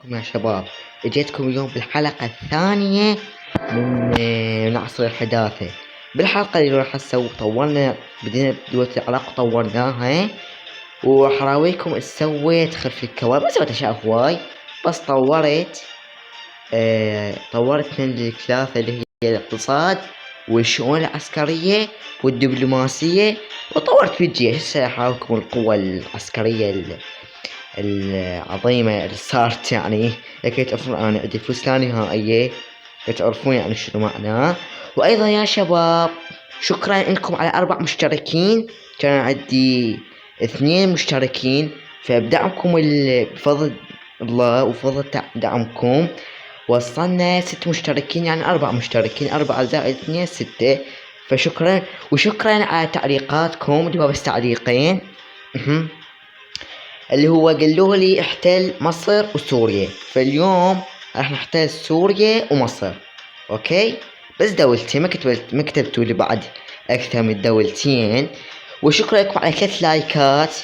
يا شباب، اجيتكم اليوم بالحلقة الثانية من عصر الحداثة. بالحلقة اللي راح نسوي طورنا بدينا بدولة العراق طورناها، وحراويكم ايش سويت خلف الكواليس. ما سويت اشياء هواي، بس طورت من الثلاثة اللي هي الاقتصاد والشؤون العسكرية والدبلوماسية، وطورت في الجيش. هسه حراويكم القوة العسكرية العظيمة اللي صارت، يعني لكي تعرفون أنا عندي فلوس لا نهائية، تعرفون يعني شنو معناه. وأيضا يا شباب، شكرا لكم على 4 مشتركين. كان عندي 2 مشتركين، فبدعمكم بفضل الله وفضل دعمكم وصلنا 6 مشتركين، يعني 4 مشتركين، 4 زائد 2 6. فشكرا، وشكرا على تعليقاتكم اللي هو بس تعليقين. اللي هو قالوا لي احتل مصر وسوريا، فاليوم راح نحتل سوريا ومصر. اوكي، بس دولتين، ما كتبتوا لي بعد اكثر من دولتين. وشكرا لكم على 3 لايكات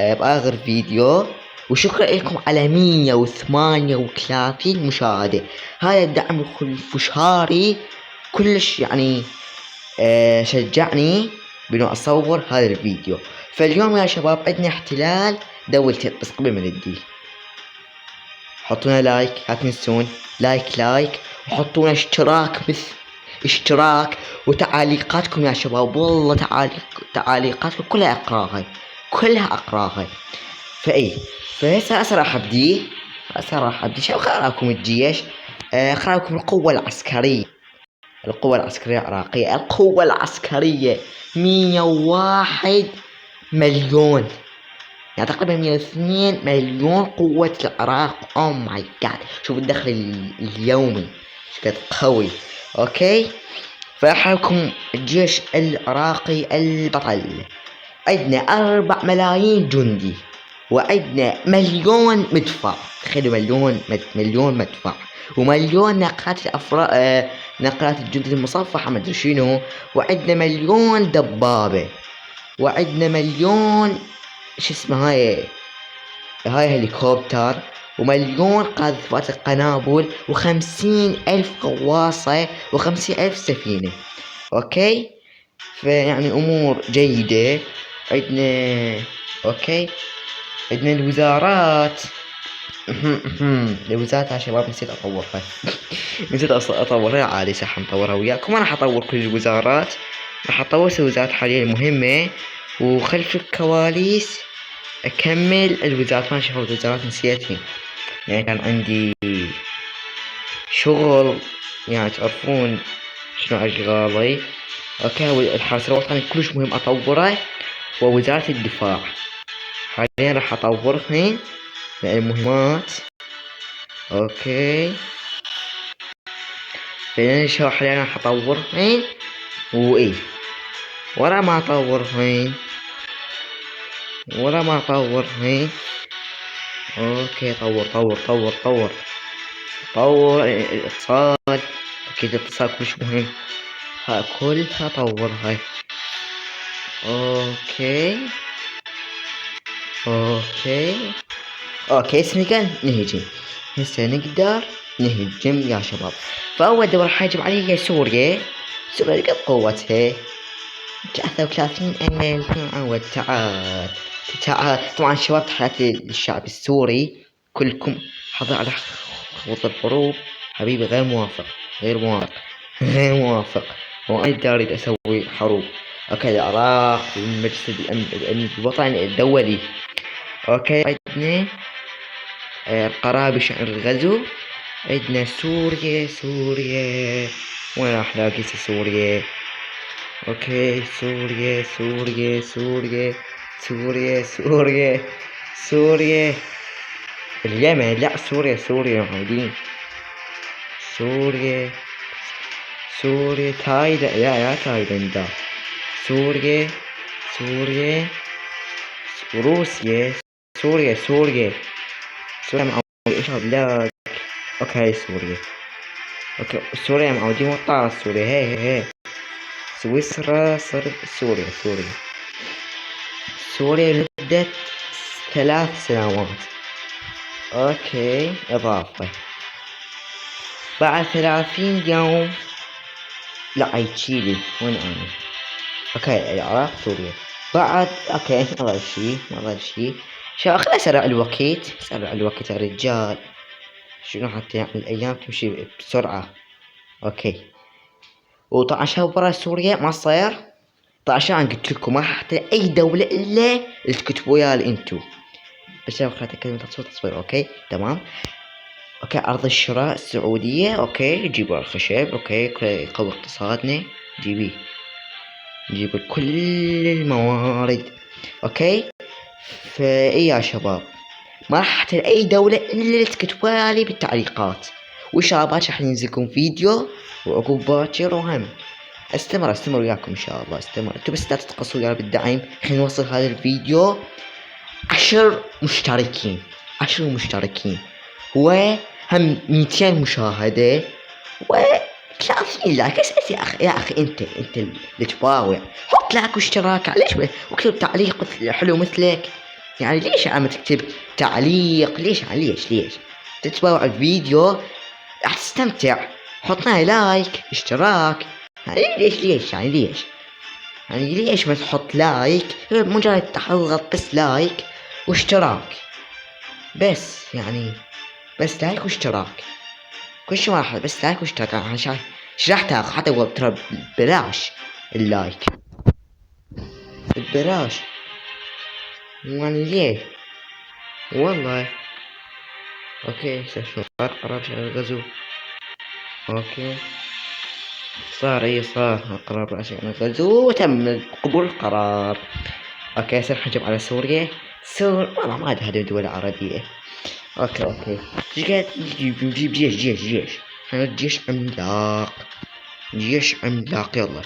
باخر فيديو، وشكرا لكم على 138 مشاهدة. هذا الدعم الفشاري كلش يعني شجعني بانه اصور هذا الفيديو. فاليوم يا شباب عندنا احتلال دولتين، بس قبل ما نبدي حطونا لايك، لا تنسون لايك، وحطونا اشتراك وتعليقاتكم يا شباب. والله تعليقاتكم كلها اقراها. فهسه راح ابدي شو خلاكم الجيش. خلاكم القوة العسكرية العراقية. القوة العسكرية 101 مليون، يعني تقريبا 102 مليون قوة العراق. او ماي جاد، شوف الدخل اليومي شكد قوي. اوكي، فحالكم الجيش العراقي البطل. عندنا 4 ملايين جندي، وعندنا مليون مدفع. تخيلوا مليون مدفع، ومليون ناقلات الجندي المصفحة ما ادري شنو، وعندنا مليون دبابة، وعندنا مليون شو اسمه هاي هليكوبتر، ومليون قاذفات القنابل، و50,000 غواصة، و50,000 سفينة. اوكي، فيعني امور جيدة عندنا. اوكي، عندنا الوزارات. الوزارات يا شباب نسيت اطورها. نسيت اطورها. عادي صح، نطورها وياكم. انا حطور كل الوزارات، راح اطور الوزارات حاليا المهمة، وخلف الكواليس اكمل الوزارات. ما شغل الوزارات نسيتهم، يعني كان عندي شغل، يعني تعرفون شنو اشغالي. اوكي، الحرس الوطني كلش مهم اطوره، ووزارة الدفاع حاليا راح اطورهن المهمات. اوكي، فعليا شو حاليا راح اطورهن. وايه، ورا ما اطورهن اوكي، طور الاقتصاد. اكيد الاقتصاد كلش مهم، كلها طور هاي. اوكي هسه نقدر نهجم يا شباب. فاول دولة راح نهجم عليها هي سوريا. قد قوتها 33,000. تعال طبعا الشباب، تحياتي للشعب السوري كلكم. حضر على خطوط الحروب حبيبي. غير موافق. وانا اريد اسوي حروب. اوكي، العراق ومجلس الامن الوطني الدولي. اوكي، عندنا القرابش عن الغزو. عندنا سوريا. وين راح نلاقي سوريا؟ اوكي، سوريا. اليمن، لا سوريا موجودين. سوريا تايلاند، لا تايلاند. سوريا روسيا. سوريا مع ايش بلاد. اوكي، سوريا معودين وطارة سوريا. هي سويسرا. سوريا لمدة 3 سنوات. اوكي اضافة بعد 30 يوم. لا يتشيلي وين انا؟ اوكي العراق سوريا بعد. اوكي ما ضل شي ما ضل شي. شو خليني اسرع الوقت، اسرع الوقت يا رجال. شنو حتى يعني الايام تمشي بسرعة. اوكي وطبعا شباب برا سوريا ما صاير. طبعا عشان قلت لكم ما حتى اي دولة الا اللي تكتبوا يا انتو. بس خليني اتاكد من تصوير. اوكي تمام. اوكي ارض الشراء السعودية. اوكي جيبوا الخشب. اوكي يقوي اقتصادنا. جيبيه نجيب كل الموارد. اوكي فاي يا شباب ما راح تلاقي اي دولة الا اللي تكتبوها بالتعليقات. وان شاء الله راح ينزل لكم فيديو وعقب باكر. وهم استمر وياكم ان شاء الله. استمر انتوا بس لا تتقصوا يا بالدعم. خلينا نوصل هذا الفيديو 10 مشتركين. 10 مشتركين وهم 200 مشاهدة و 30 لايك. اسأل يا اخي انت اللي تباوع حط لايك واشتراك. ليش واكتب تعليق حلو مثلك؟ يعني ليش عم تكتب تعليق؟ ليش تتباوع الفيديو راح تستمتع. حطنا لايك اشتراك. يعني ليش ما تحط لايك؟ مجرد تضغط بس لايك واشتراك بس. يعني بس لايك واشتراك كل شي. ما راح بس لايك واشتراك. انا شايف ايش راح تاخذ حتى ترى ببلاش اللايك ببلاش. يعني ليه والله. اوكي شو قرب شغل الغزو. اوكي صار قرار رئاسي عن الغزو وتم قبول القرار. اوكي سنحجم على سوريا. والله ما ادري هذه الدول العربية. اوكي نجيب جيش. جيش عملاق يلا.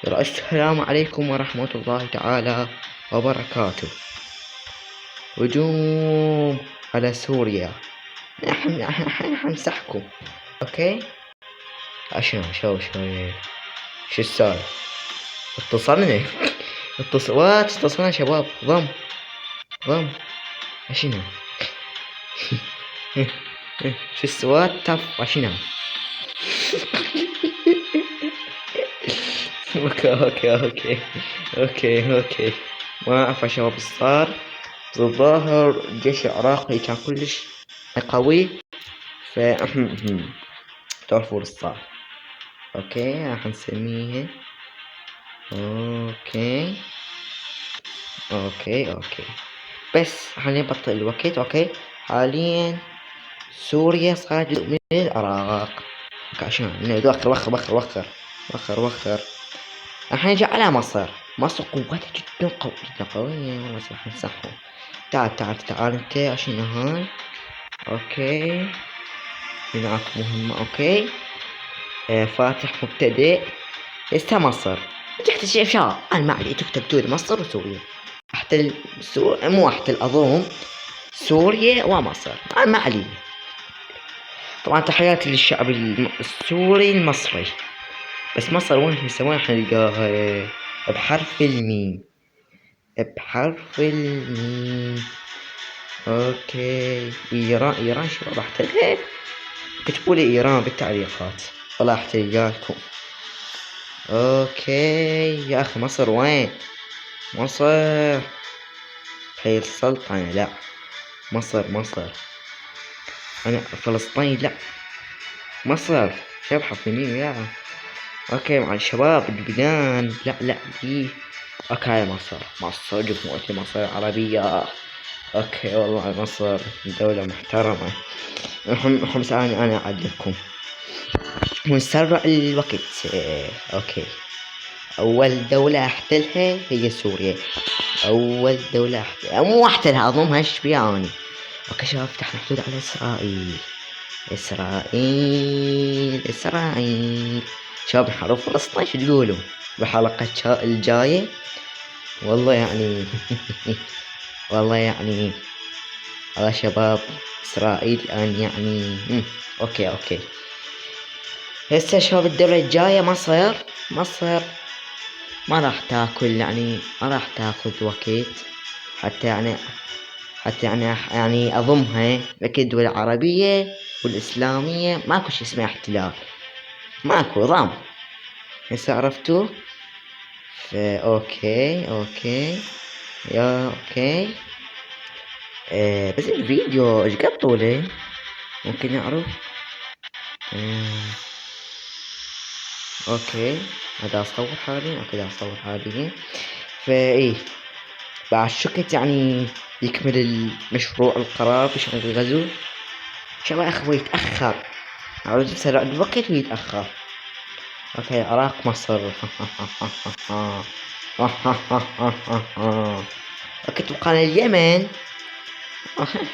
السلام عليكم ورحمة الله تعالى وبركاته. هجوم على سوريا. نحن حنسحكم. اوكي عشان شو السالفة؟ اتصلنا شباب. ضم عشنا شو السوات تف عشنا. اوكي ما اعرف يا شباب صار. الظاهر الجيش العراقي كان كلش قوي. ف تعرفوا الصار. اوكي راح نسميها. اوكي بس خلينا نبطل الوقت. اوكي حاليا سوريا صارت جزء من العراق. عشان وخر. الحين نجي على مصر قوتها جدا قوية والله. راح نمسحهم. تعال انت عشان هاي. اوكي هناك مهمة. اوكي فاتح مبتدئ. هسه مصر تكتشف شا انا ما علي تكتب دول مصر وسوريا. احتل مو احتل اظن سوريا ومصر. انا ما علي. طبعا تحياتي للشعب السوري المصري. بس مصر وين حنلقاها؟ بحرف الميم. اوكي ايران شو راح تلقى؟ كتبوا لي ايران بالتعليقات والله احتاجاتكم. اوكي يا اخي مصر وين؟ مصر هي السلطنة. لا مصر انا فلسطين. لا مصر شبحة في مين يا. اوكي مع الشباب البلدان. لا دي. اوكي مصر جمهورية مصر العربية. اوكي والله مصر دولة محترمة. هم سألني انا اعدلكم ونسرع الوقت. اوكي اول دولة احتلها هي سوريا. اول دولة احتلها مو احتلها اظن هالشبياني. اوكي شباب فتحنا حدود على اسرائيل. شباب حرب فلسطين شو تقولوا بحلقة الجاية؟ والله يعني والله يعني هذا شباب اسرائيل الان يعني اوكي هسه شباب الدولة الجاية مصر ما راح تاكل يعني ما راح تاخذ وقت حتى يعني حتى يعني أضمها أكيد الدول العربية والإسلامية ماكو شي اسمه احتلال، ماكو نظام. هسه عرفتوا؟ اوكي يا اوكي. بس الفيديو ايش قد طوله؟ ممكن نعرف؟ اوكي هذا اصور حاليا، اوكي اصور حاليا. فايه بعد شكت يعني يكمل المشروع القرار بشأن الغزو. شباب اخوي يتأخر، عاوز يسرع الوقت ويتأخر. اوكي العراق مصر. اوكي توقعنا اليمن.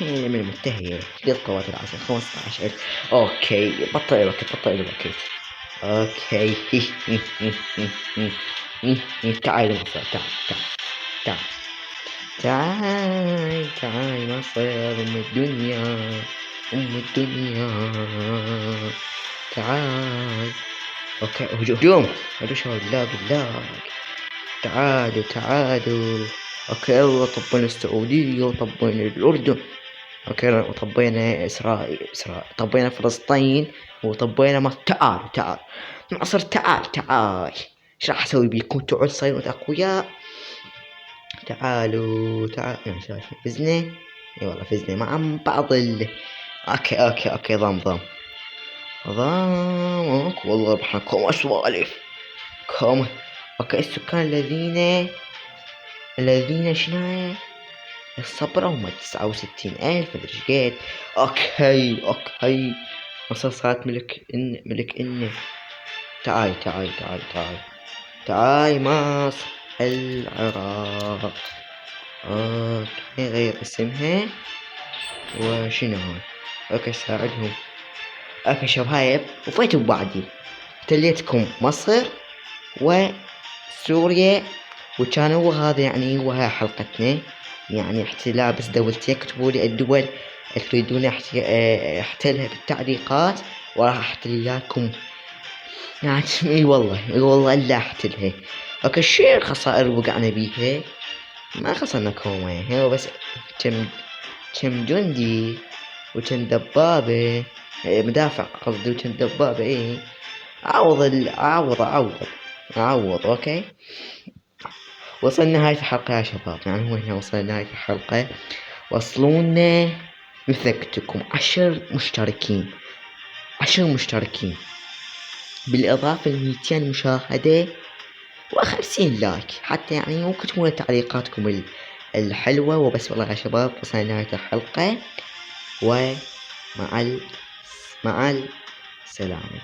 اليمن متهية كثير قوات العاصمة 15,000. اوكي بطل الوقت. اوكي. تعال مصر، تعال تعال مصر ام الدنيا تعال. اوكي هجوم شباب، بالله تعالوا. اوكي وطبينا السعودية وطبينا الاردن، اوكي وطبينا اسرائيل طبينا فلسطين وطبينا مصر. تعال مصر، تعال ايش راح اسوي بيكم؟ تعال صيروا اقوياء. تعالوا يعني شايف فزنا؟ اي والله فزنا مع بعض اوكي ضم والله بحكم سوالف كم. اوكي السكان الذين شنو الصبر هم 69,000 مدري ايش قد. اوكي مصر صارت ملك إن. تعال مصر العراق. اوكي غير اسمها وشنو هون. اوكي ساعدهم. اوكي شباب وفيتوا بعدي تليتكم مصر وسوريا، وكانوا هذا يعني وها حلقتنا يعني احتلال. بس دولتين اكتبوا لي الدول تريدون احتلها بالتعليقات وراح احتلياكم يعني. اي والله الا احتلها. اوكي شو الخسائر وقعنا بيها؟ ما خسرنا كومة، هو بس كم جندي وكم دبابة، مدافع قصدي، وكم دبابة. ايه عوض. اوكي وصلنا نهاية الحلقة يا شباب، يعني هو هنا وصلنا نهاية الحلقة. وصلونا مثلكتكم 10 مشتركين بالإضافة ل200 مشاهدة و50 لايك، حتى يعني ممكن تكون تعليقاتكم الحلوة. وبس والله يا شباب وصلنا نهاية الحلقة، ومع السلامة.